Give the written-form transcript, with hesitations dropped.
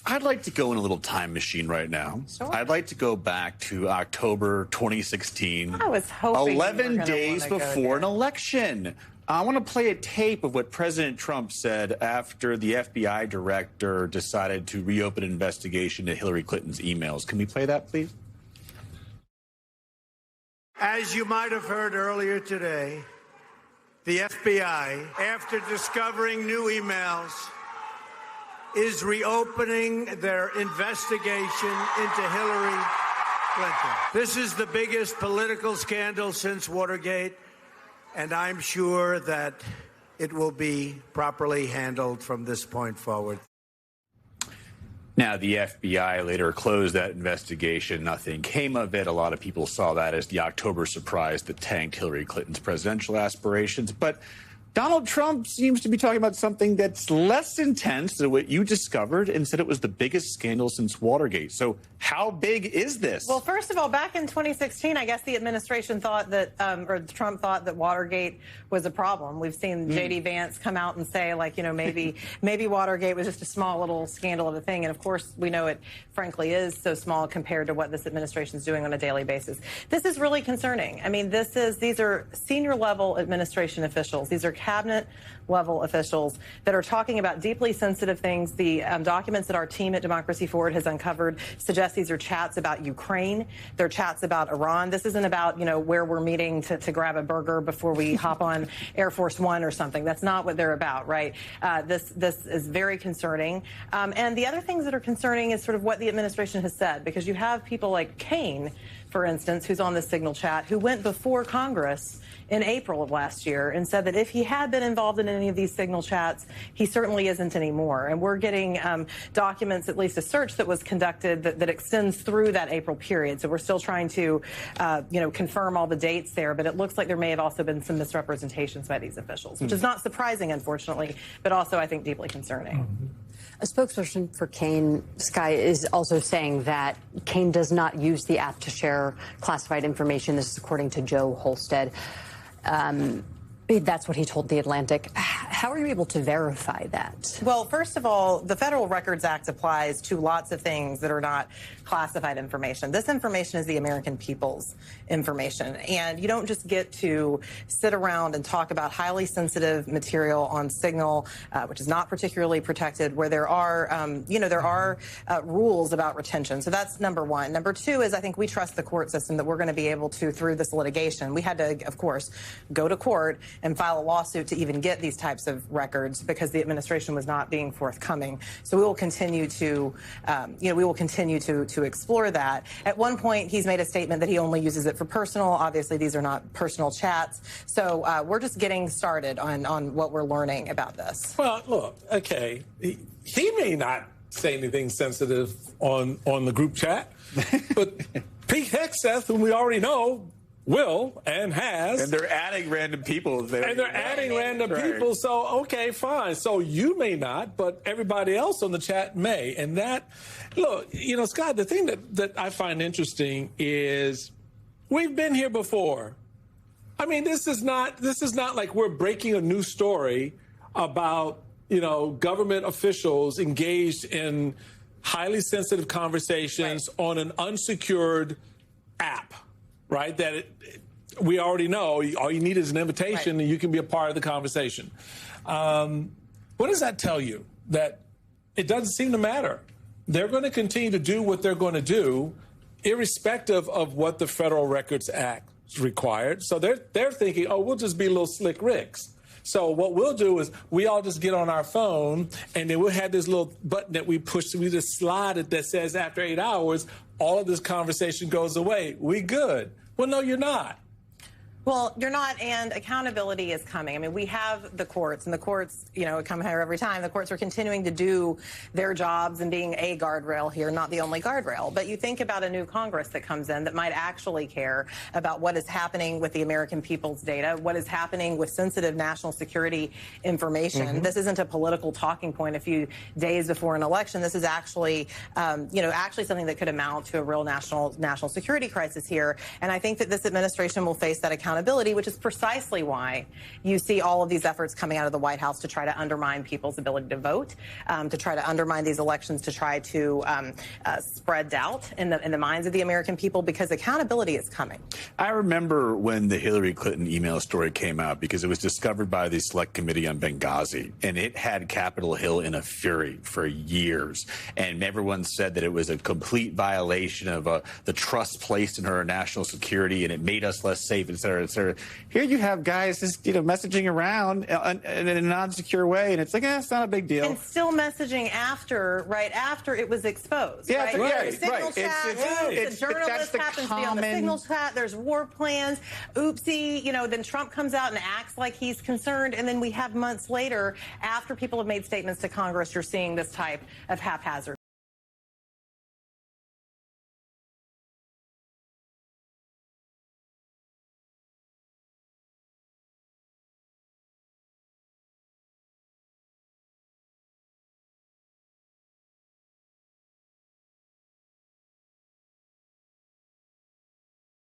I'd like to go in a little time machine right now. Sure. I'd like to go back to October 2016. I was hoping 11 days before an election. I want to play a tape of what President Trump said after the FBI director decided to reopen an investigation into Hillary Clinton's emails. Can we play that, please? As you might have heard earlier today, the FBI, after discovering new emails, is reopening their investigation into Hillary Clinton. This is the biggest political scandal since Watergate, and I'm sure that it will be properly handled from this point forward. Now, the FBI later closed that investigation. Nothing came of it. A lot of people saw that as the October surprise that tanked Hillary Clinton's presidential aspirations. But Donald Trump seems to be talking about something that's less intense than what you discovered and said it was the biggest scandal since Watergate. So how big is this? Well, first of all, back in 2016, I guess the administration thought that, or Trump thought that Watergate was a problem. We've seen J.D. Vance come out and say, like, you know, maybe Watergate was just a small little scandal of a thing. And of course, we know it, frankly, is so small compared to what this administration is doing on a daily basis. This is really concerning. I mean, these are senior level administration officials. These are cabinet level officials that are talking about deeply sensitive things. The documents that our team at Democracy Forward has uncovered suggest these are chats about Ukraine. They're chats about Iran. This isn't about, you know, where we're meeting to grab a burger before we hop on Air Force One or something. That's not what they're about, right? This is very concerning. And the other things that are concerning is sort of what the administration has said, because you have people like Kaine, for instance, who's on the Signal chat, who went before Congress in April of last year and said that if he had been involved in any of these Signal chats, he certainly isn't anymore. And we're getting documents, at least a search that was conducted that extends through that April period. So we're still trying to, confirm all the dates there. But it looks like there may have also been some misrepresentations by these officials, which is not surprising, unfortunately, but also, I think, deeply concerning. A spokesperson for Kaine, Sky, is also saying that Kaine does not use the app to share classified information. This is according to Joe Holstead. That's what he told The Atlantic. How are you able to verify that? Well, first of all, the Federal Records Act applies to lots of things that are not classified information. This information is the American people's information. And you don't just get to sit around and talk about highly sensitive material on Signal, which is not particularly protected, where there are, rules about retention. So that's number one. Number two is I think we trust the court system that we're going to be able to, through this litigation. We had to, of course, go to court and file a lawsuit to even get these types of records because the administration was not being forthcoming. So we will continue to, to explore that. At one point, he's made a statement that he only uses it for personal. Obviously, these are not personal chats. So we're just getting started on what we're learning about this. Well, look, okay, he may not say anything sensitive on the group chat, but Pete Hegseth, whom we already know, will and has. And they're adding random people. People. So, okay, fine. So you may not, but everybody else on the chat may. And that, look, Scott, the thing that I find interesting is we've been here before. I mean, this is not like we're breaking a new story about, government officials engaged in highly sensitive conversations on an unsecured app. Right, we already know. All you need is an invitation, and you can be a part of the conversation. What does that tell you? That it doesn't seem to matter. They're going to continue to do what they're going to do, irrespective of what the Federal Records Act required. So they're thinking, oh, we'll just be little slick Ricks. So what we'll do is we all just get on our phone, and then we'll have this little button that we push. We just slide it that says after 8 hours, all of this conversation goes away. We good. Well, no, you're not. Well, you're not, and accountability is coming. I mean, we have the courts, and the courts, come here every time. The courts are continuing to do their jobs and being a guardrail here, not the only guardrail. But you think about a new Congress that comes in that might actually care about what is happening with the American people's data, what is happening with sensitive national security information. This isn't a political talking point a few days before an election. This is actually, actually something that could amount to a real national security crisis here. And I think that this administration will face that accountability accountability, which is precisely why you see all of these efforts coming out of the White House to try to undermine people's ability to vote, to try to undermine these elections, to try to spread doubt in the minds of the American people, because accountability is coming. I remember when the Hillary Clinton email story came out, because it was discovered by the Select Committee on Benghazi, and it had Capitol Hill in a fury for years. And everyone said that it was a complete violation of the trust placed in her national security, and it made us less safe, et cetera, et cetera. Here you have guys just, messaging around in a non-secure way, and it's like, it's not a big deal. And still messaging right after it was exposed. Yeah, right? right, Signal right. chat, the journalist happens to be on the signal chat. There's war plans. Oopsie, then Trump comes out and acts like he's concerned, and then we have months later, after people have made statements to Congress, you're seeing this type of haphazard